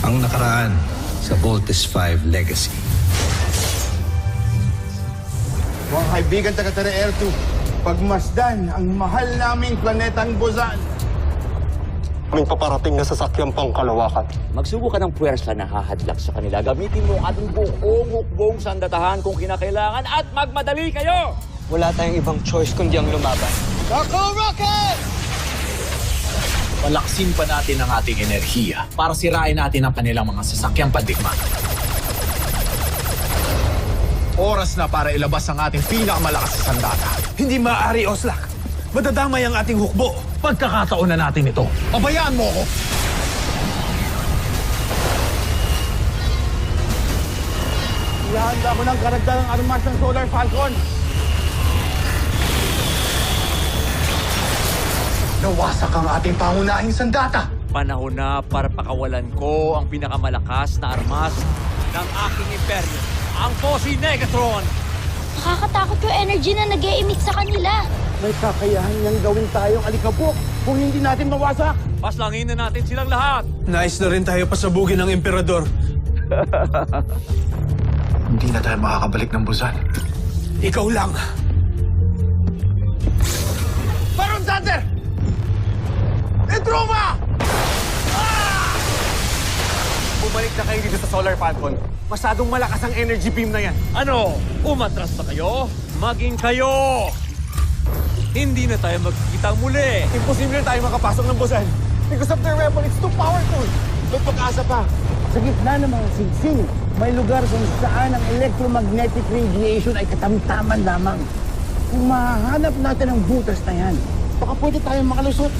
Ang nakaraan sa Voltes 5 Legacy. Mga kaibigan taga Air 2, pagmasdan ang mahal naming planetang Buzan. May paparating na sasakyang pangkalawakan. Magsubo ka ng puwersa na hahadlak sa kanila. Gamitin mo ang ating buong hukbong sandatahan kung kinakailangan at magmadali kayo! Wala tayong ibang choice kundi ang lumaban. Go Rocket! Palaksin pa natin ang ating enerhiya para sirain natin ang kanilang mga sasakyang pandigma. Oras na para ilabas ang ating pinakamalakas sa sandata. Hindi maaari, Oslak. Madadamay ang ating hukbo. Pagkakataon na natin ito. Pabayaan mo ako. Ihanda ko ng karagdagang armas ng Solar Falcon. Nawasak ang ating pangunahing sandata. Panahon na para pakawalan ko ang pinakamalakas na armas ng aking imperyo, ang Posi Negatron! Nakakatakot yung energy na nag-e-emit sa kanila. May kakayahan niyang gawin tayong alikabok kung hindi natin mawasak. Paslangin na natin silang lahat! Nais na rin tayo pasabugin ng emperador. Hindi na tayo makakabalik ng Buzan. Ikaw lang. Baron Thunder! Entroma! Bumalik na kayo dito sa Solar Falcon. Masyadong malakas ang energy beam na yan. Ano? Umatras na kayo? Maging kayo! Hindi na tayo magkikita muli! Imposible na tayo makapasok ng Buzan. Because of their weapon, it's too powerful. May pag-asa pa. Sa gitna ng mga singsing, may lugar kung saan ang electromagnetic radiation ay katamtaman lamang. Kung mahahanap natin ang butas na yan, baka pwede tayong makalusot.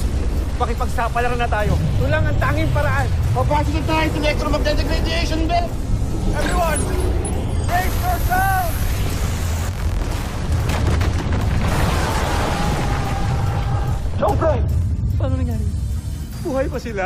Pakipagsapalaran na tayo. Ito lang ang tanging paraan. Papasok na tayo sa electromagnetic radiation belt! Everyone, brace yourselves! Joker! Paano nangyari? Buhay pa sila?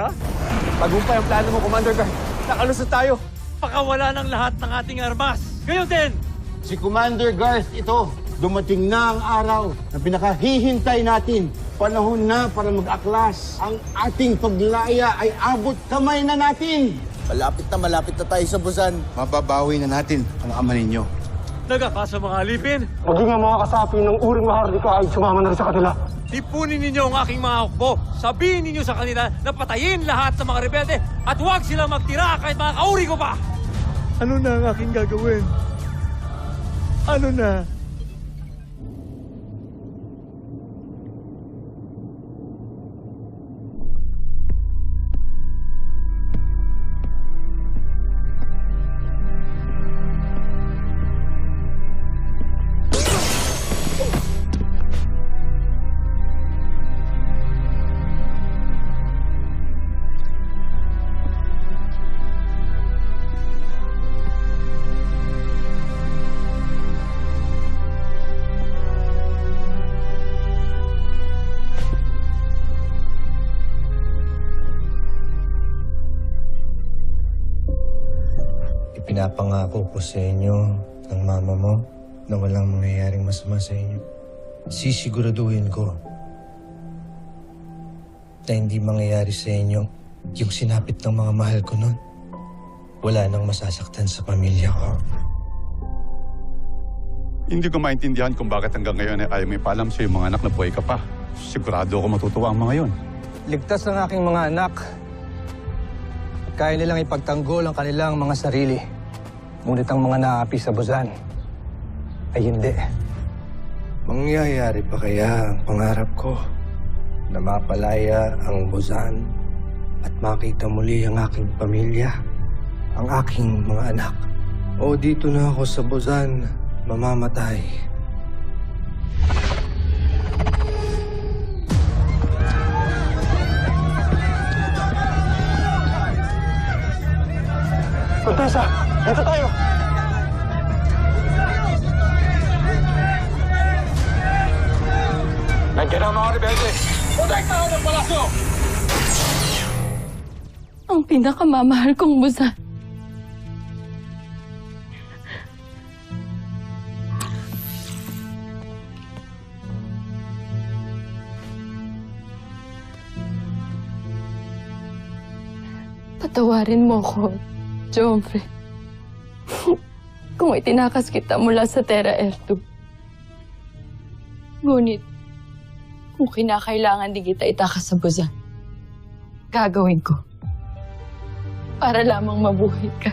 Tagumpay ang plano mo, Commander Guard. Nakalusot tayo. Pakawala ng lahat ng ating armas! Kayo din! Si Commander Garth ito, dumating na ang araw na pinakahihintay natin. Panahon na para mag-aklas. Ang ating paglaya ay abot kamay na natin. Malapit na tayo sa Buzan. Mababawi na natin ang ama ninyo. Nagakasa mga alipin! Maging ang mga kasapi ng uring maharlika ay sumama na rin sa kanila. Ipunin ninyo ang aking mga hukbo. Sabihin ninyo sa kanila na patayin lahat ng mga rebelde at huwag silang magtira kahit mga kauri ko pa! Ano na ang aking gagawin? Ano na? Pinapangako ko sa inyo ng mama mo na walang mangyayaring masama sa inyo. Sisiguraduhin ko na hindi mangyayari sa inyo yung sinapit ng mga mahal ko nun. Wala nang masasaktan sa pamilya ko. Hindi ko maintindihan kung bakit hanggang ngayon ay ayaw may paalam sa mga anak na buhay ka pa. Sigurado ako matutuwa ang mga yon. Ligtas ang aking mga anak. Kaya nilang ipagtanggol ang kanilang mga sarili. Ngunit ang mga naapi sa Buzan ay hindi. Mangyayari pa kaya ang pangarap ko na mapalaya ang Buzan at makita muli ang aking pamilya, ang aking mga anak? O dito na ako sa Buzan mamamatay? Contessa, dito tayo! Nandiyan ang mga rebelde! Protektahan ang palasyo! Ang pinakamamahal kong Buzan. Patawarin mo ko, Jomfre. Kung itinakas kita mula sa Terra Air 2. Ngunit, kung kinakailangan di kita itakas sa Busan, gagawin ko. Para lamang mabuhay ka.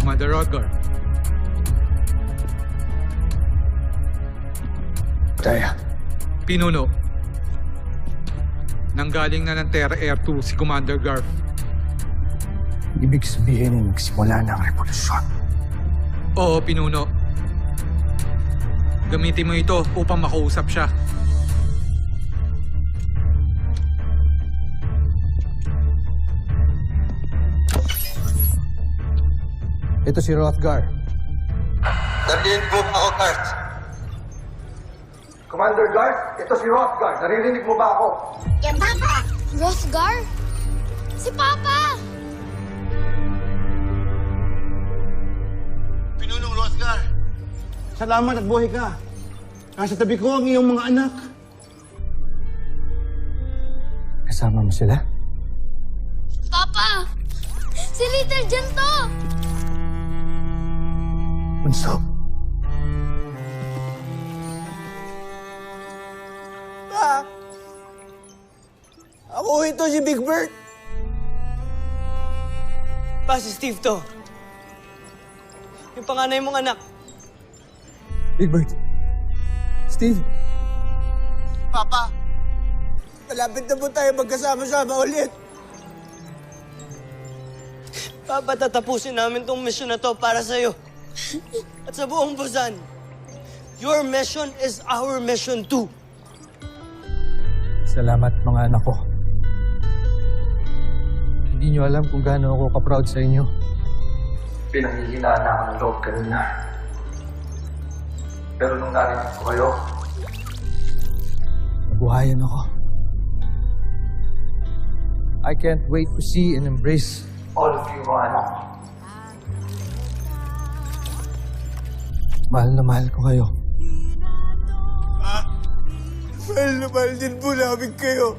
Commander Rodgar. Daya, Pinuno. Nanggaling na ng Terra Air 2 si Commander Garf. ibig sabihin nagsimula na ang revolusyon. Oo, Pinuno. Gamitin mo ito upang makausap siya. Ito si Rothgar. Narinig mo ba ako, Garth? Commander Garth, ito si Rothgar. Naririnig mo ba ako? Yan, Papa! Rosgar? Si Papa! Pinunong Rosgar, salamat at buhay ka. Nasa tabi ko ang iyong mga anak. Kasama mo sila? Papa! Si Little John to! Bunso. Ako ito si Big Bird. Pa, si Steve to. Yung panganay mong anak. Big Bird. Steve. Papa, malapit na po tayo magkasama-sama ulit. Papa, tatapusin namin tong mission na to para sa'yo. At sa buong Busan. Your mission is our mission too. Salamat mga anak ko. Hindi nyo alam kung gaano ako ka-proud sa inyo. Pinanghihinaan na ako ng loob kanina. Pero nung narinig ko kayo, nabuhayan ako. I can't wait to see and embrace all of you mga anak ko. Mahal na mahal ko kayo. Mahal na mahal din po namin kayo.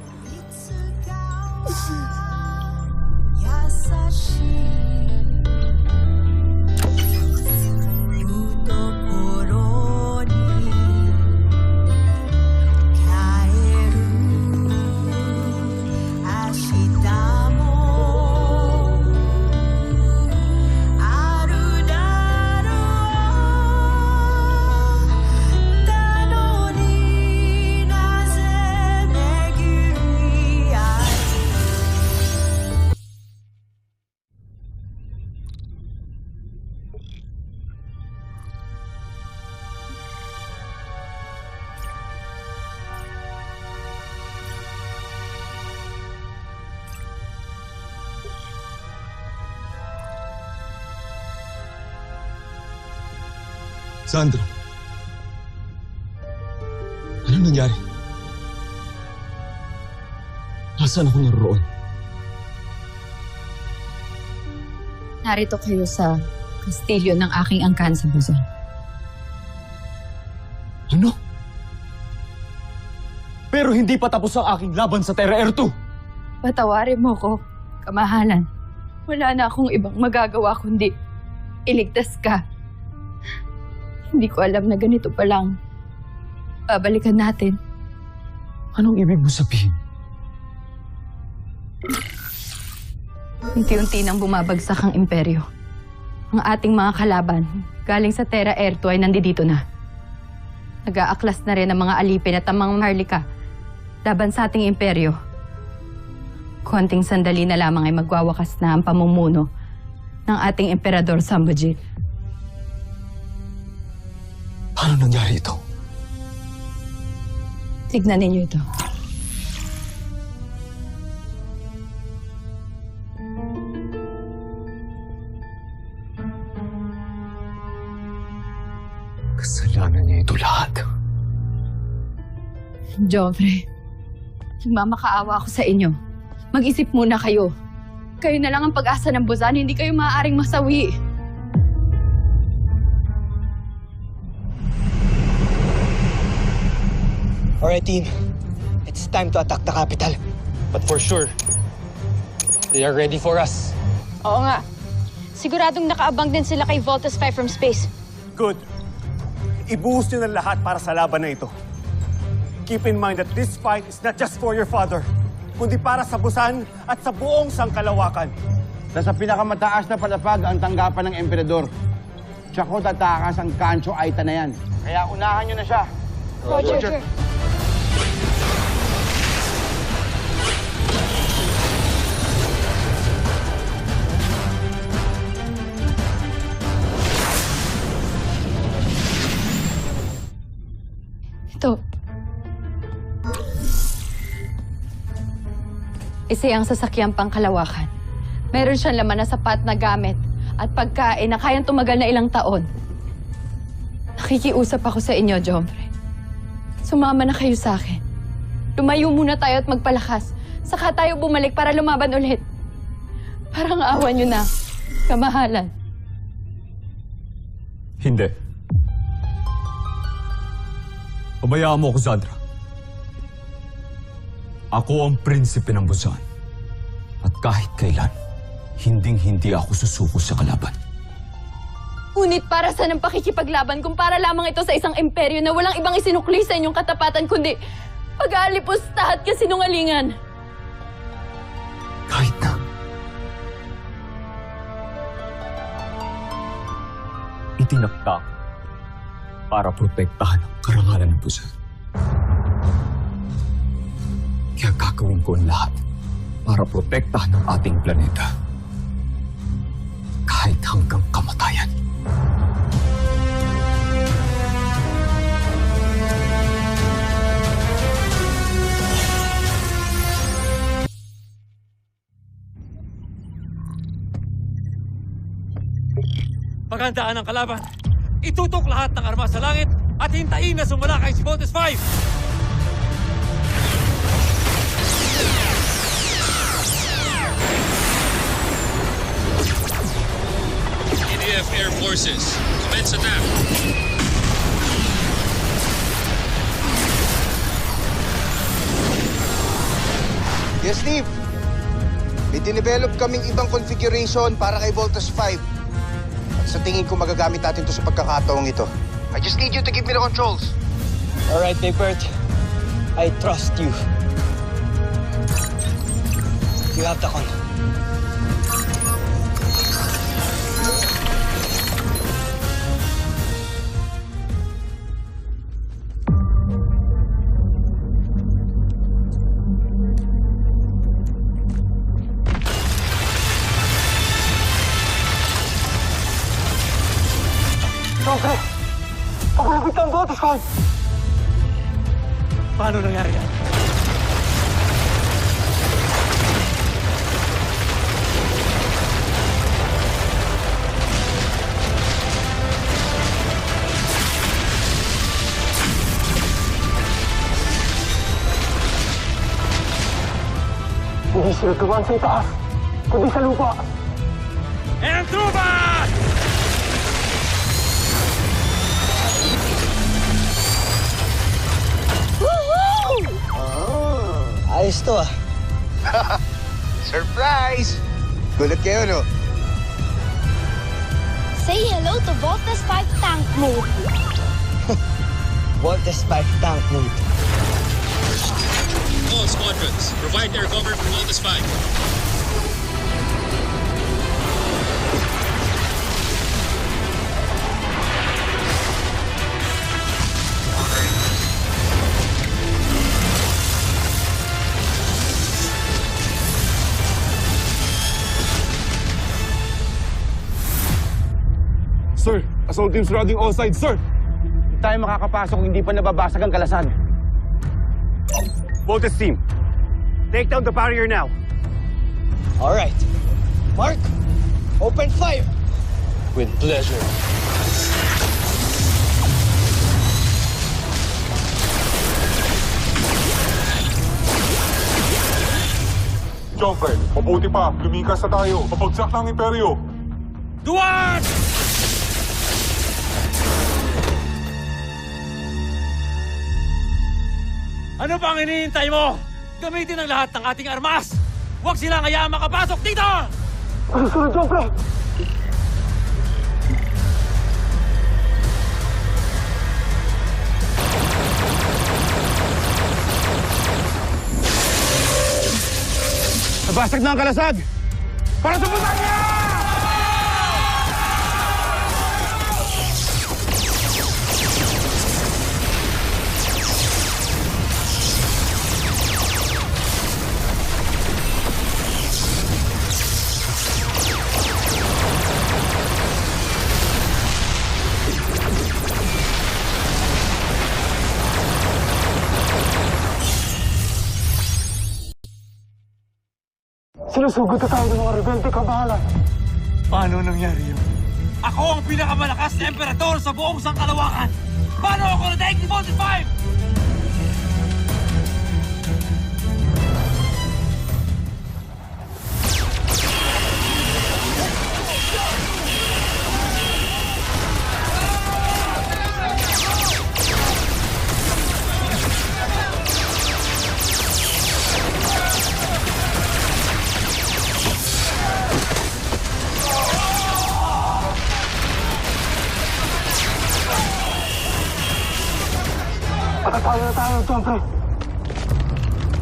Sandra, ano nangyari? Nasaan ako naroon? Narito kayo sa kastilyo ng aking angkan sa Busan. Ano? Pero hindi pa tapos ang aking laban sa Terra Air 2. Patawarin mo ko, kamahalan. Wala na akong ibang magagawa kundi iligtas ka. Hindi ko alam na ganito pa lang. Babalikan natin. Anong ibig mo sabihin? Unti-unti nang bumabagsak ang imperyo. Ang ating mga kalaban, galing sa Terra Air 2 ay nandito na. Nag-aaklas na rin ang mga alipin at ang mga Marlika laban sa ating imperyo. Konting sandali na lamang ay magwawakas na ang pamumuno ng ating Emperador Sambojit. Paano nangyari ito? Tignan ninyo ito. Kasalanan niya ito lahat. Joffrey, mamakaawa ako sa inyo. Mag-isip muna kayo. Kayo na lang ang pag-asa ng Buzan, hindi kayo maaaring masawi. Alright, team. It's time to attack the capital. But for sure, they are ready for us. Oo nga. Siguradong nakaabang din sila kay Voltus 5 from space. Good. Ibuhos nyo ng lahat para sa laban na ito. Keep in mind that this fight is not just for your father, kundi para sa Busan at sa buong sangkalawakan. Nasa pinakamataas na palapag ang tanggapan ng emperador. Tsaka tatakas ang Kancho Aita na yan. Kaya unahan nyo na siya. Roger. Ito. Isa ang sasakyang pangkalawakan. Meron siyang laman na sapat na gamit at pagkain na kayang tumagal na ilang taon. Nakikiusap ako sa inyo, Joffrey. Sumama na kayo sa akin. Lumayo muna tayo at magpalakas. Saka tayo bumalik para lumaban ulit. Parang awa nyo na, kamahalan. Hindi. Pabayaan mo ako, Zadra. Ako ang prinsipe ng Busan. At kahit kailan, hinding-hindi ako susuko sa kalaban. Ngunit para saan ang pakikipaglaban kung para lamang ito sa isang imperyo na walang ibang isinukli sa inyong katapatan kundi pag-aalipusta at kasinungalingan? Kahit na. Itinakda ko para protektahan ang karangalan ng Busan. Kaya gagawin ko ang lahat para protektahan ang ating planeta. Kahit hanggang kamatayan. Paghandaan ang kalaban. Itutok lahat ng armas sa langit at hintayin na sumalakay si Voltus 5! EDF Air Forces, commence attack. Yes, Steve. May dinevelop kaming ibang configuration para kay Voltus 5. At sa tingin ko magagamit natin to sa pagkakataong ito. I just need you to give me the controls. Alright, Bert. I trust you. You have the con. Siyempre, pagulagit ang Voltus 5! Paano nangyari yan? Hindi sila gawan sa itaas, kundi sa lupa. Entruba! Ayos to ah. Surprise! Gulat kayo, no? Say hello to Voltus 5 tank mode. Voltus 5 tank mode. All squadrons, provide air cover for Voltus 5. Sir, assault teams routing all sides, sir! Hindi tayo makakapasok kung hindi pa nababasag ang kalasan. Voltes team, take down the barrier now. All right. Mark, open fire. With pleasure. Joffrey, mabuti pa. Lumikas na tayo. Papagsak ng Imperyo. Duwan! Ano pang hinihintay mo? Gamitin ang lahat ng ating armas! Huwag silang hayaan makapasok dito! Nabasag na ang kalasag! Para sa Busanya! Sinusugod na tayo ng mga rebelde, kabahalan. Paano nangyari yun? Ako ang pinakamalakas na emperador sa buong sangkalawakan! Paano ako na-daig ni Voltes 5? Patatalo na tayo, Joffrey.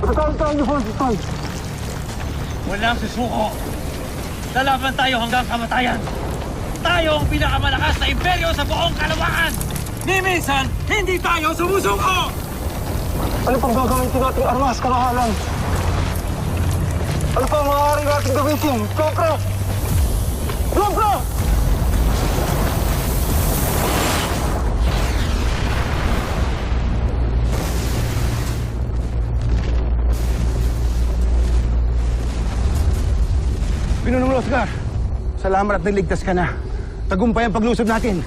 Patatalo tayo ni Voltes 5. Walang susuko. Lalaban tayo hanggang kamatayan. Tayo ang pinakamalakas na imperyo sa buong kalawakan. Ni minsan, hindi tayo sumusuko! Ano pang gagamitin nating armas, kabahalan? Ano pa ang maaaring nating gamitin? Joffrey! Joffrey! Pinunong Losgar, salamat at naligtas ka na. Tagumpay ang paglusob natin.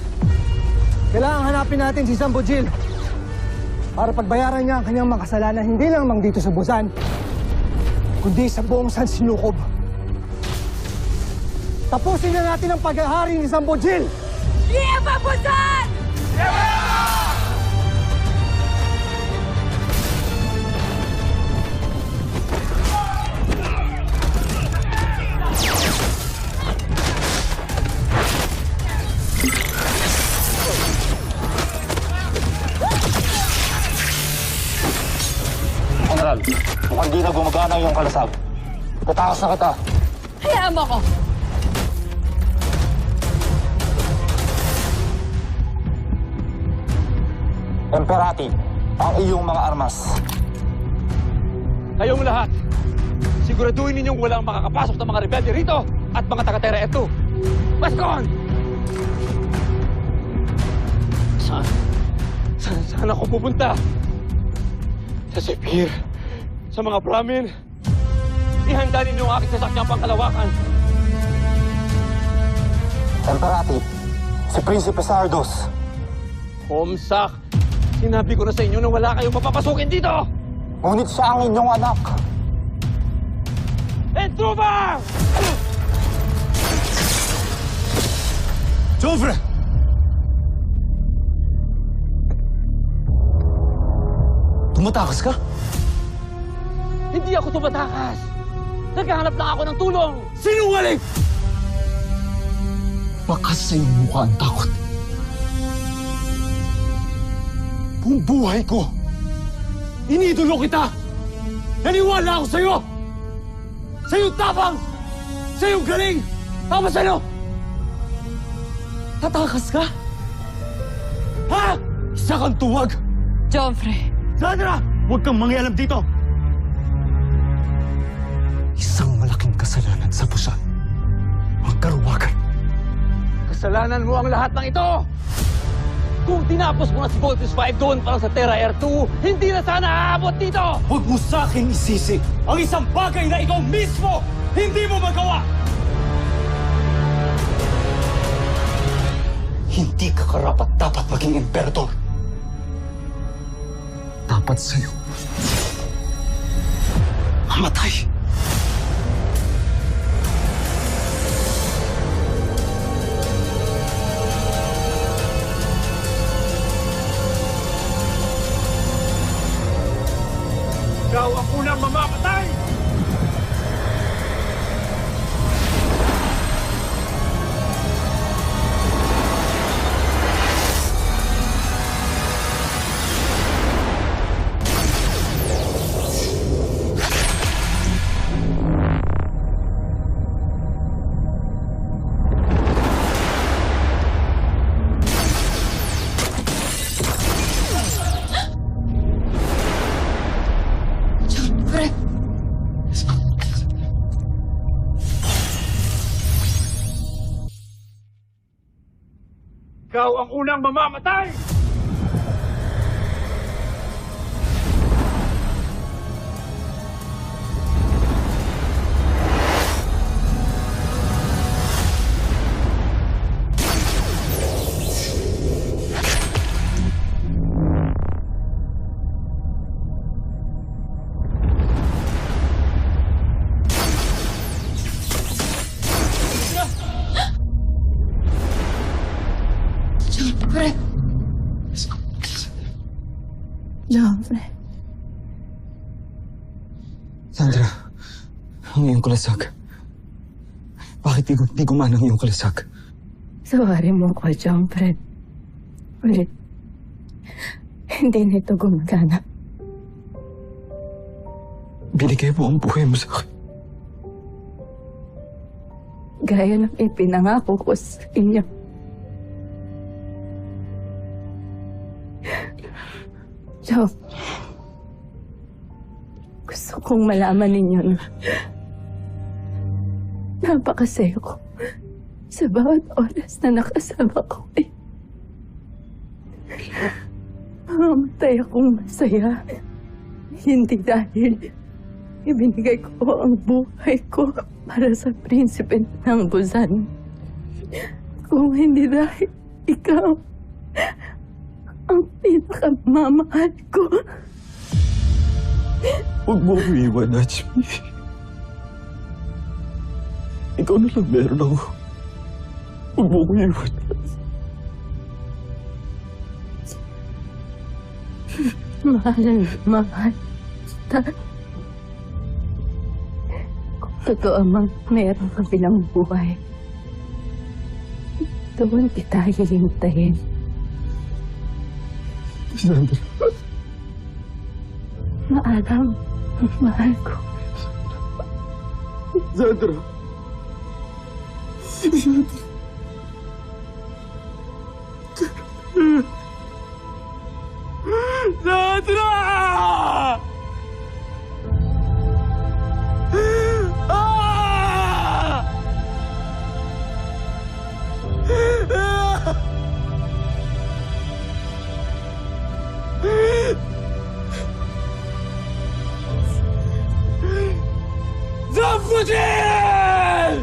Kailangan hanapin natin si Sambo Jill para pagbayaran niya ang kanyang mga kasalanan hindi lamang dito sa Busan, kundi sa buong San Sinukob. Tapusin na natin ang paghahari ni Sambo Jill! Viva Busan! General, mukhang di na gumagana yung kalasag. Tatakas na kita. Hayaan mo ko! Emperati, ang iyong mga armas. Kayong lahat, siguraduhin ninyong walang makakapasok ng mga rebelde rito at mga taga-Terra F2. Baskon! Saan ako pupunta? Sa Sepir, sa mga Brahmin. Ihanda ninyo ang aking sasakyang pangkalawakan. Emperati, si Prinsipe Sardos. Homsak, sinabi ko na sa inyo na wala kayong mapapasukin dito! Ngunit siya ang inyong anak. Intruder! Joffrey! Tumatakas ka? Hindi ako tumatakas! Naghahanap lang ako ng tulong! Sinungaling! Bakas sa iyong mukha ang takot. Buong buhay ko, inidolo kita! Naniwala ako sa'yo! Sa iyong tapang! Sa iyong galing! Tama sa'yo! Tatakas ka? Ha? Isa kang tuwag! Joffrey! Sandra! Huwag kang mangialam dito! Isang malaking kasalanan sa Busan. Ang karuwagan. Kasalanan mo ang lahat ng ito! Kung tinapos mo na si Voltes 5 doon para sa Terra Air 2, hindi na sana aabot dito! Huwag mo sa akin isisi ang isang bagay na ikaw mismo hindi mo magawa! Hindi ka karapat-dapat maging emperador. Dapat sa'yo mamatay. Ikaw ang unang mamamatay! Ikaw ang unang mamamatay! Joffre. Sandra, ang iyong kalasag. Bakit di gumana ang iyong kalasag? Sawari mo ko, Joffre. Ulit. Hindi na ito gumagana. Binigay mo ang buhay mo sa akin. Gaya ng ipinangako ko sa inyo. Joff, gusto kong malaman ninyo na napakasaya ko sa bawat oras na nakasama ko. Mamatay akong masaya. Hindi dahil ibinigay ko ang buhay ko para sa prinsipe ng Busan. Kung hindi dahil ikaw ang pinakamamahal ko. Huwag mo ko iwan, Nachmi. Ikaw na lang meron ako. Huwag mo ko iwan. Mahal kita. Kung totoo mang meron ka bilang buhay, doon kita hihintayin. Sandra. Maalam, mahal ko. Sandra. Sandra! Zafutin!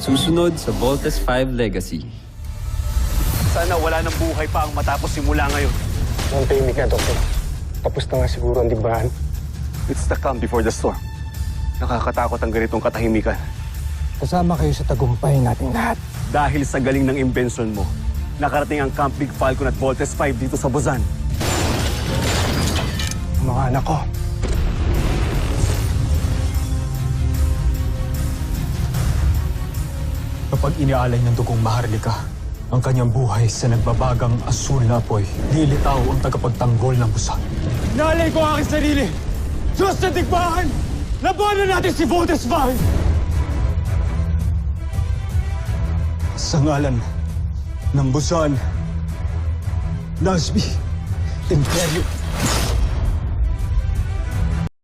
Susunod sa Voltes 5 Legacy. Sana wala nang buhay pa ang matapos simula ngayon. Ang tahimik ka, Doktor. Tapos na nga siguro ang digbahan. It's the calm before the storm. Nakakatakot ang ganitong katahimikan. Kasama kayo sa tagumpay nating lahat. Dahil sa galing ng imbensyon mo, nakarating ang Camp Big Falcon at Voltes 5 dito sa Busan. Mga anak ko. Kapag inialay ng dugong Maharlika ang kanyang buhay sa nagbabagang asul na apoy, lilitaw ang tagapagtanggol ng Busan. Nalay ko ang aking sarili Diyos na digmaan! Labanan natin si Voltes 5! Sa ngalan ng Busan, Nazmi, Imperyo,